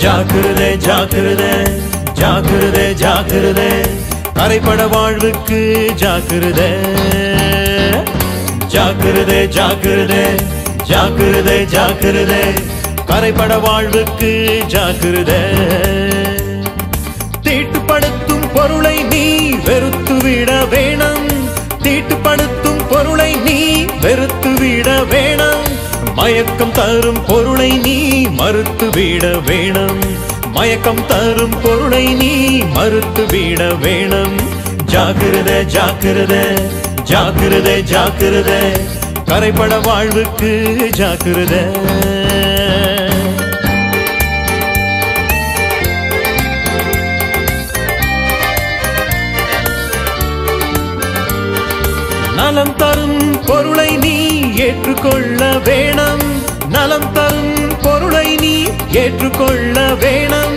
ஜாக்கிரதை ஜாக்கிரதை ஜாக்கிரதை ஜாக்கிரதை கரைபட வாழ்வுக்கு ஜாக்கிரதை ஜாக்கிரதை ஜாக்கிரதை ஜாக்கிரதை ஜாக்கிரதை கரைபட வாழ்வுக்கு ஜாக்கிரதை தீட்டுப்படுத்தும் பொருளை நீ வெறுத்துவிட வேணும் தீட்டுப்படுத்தும் பொருளை நீ வெறுத்துவிட வேணும் மயக்கம் தரும் பொருளை நீ மறுத்துவிட வேணும் மயக்கம் தரும் பொருளை நீ மறுத்துவிட வேணும் ஜாக்கிரதை ஜாக்கிரதை ஜாக்கிரதை ஜாக்கிரதை கரைபட வாழ்வுக்கு ஜாக்கிரதை நலம் தரும் பொருளை நீ ஏற்றுக்கொள்ள வேணும் நலம் தரும் பொருளை நீ ஏற்றுக்கொள்ள வேணும்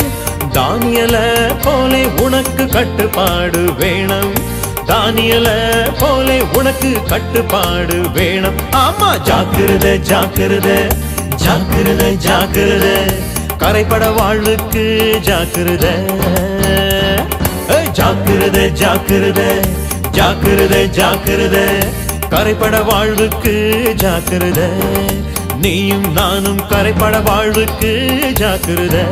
தானியல போலே உனக்கு கட்டுப்பாடு வேணும் தானியல போலே உனக்கு கட்டுப்பாடு வேணும் ஆமா ஜாக்கிரதை ஜாக்கிரதை ஜாக்கிரதை ஜாக்கிரதை கரைபட வாழ்வுக்கு ஜாக்கிரதை ஜாக்கிரதை ஜாக்கிரதை ஜாக்கிரதை ஜாக்கிரதை கரைபட வாழ்வுக்கு ஜாக்கிரதை நீயும் நானும் கரைபட வாழ்வுக்கு ஜாக்கிரதை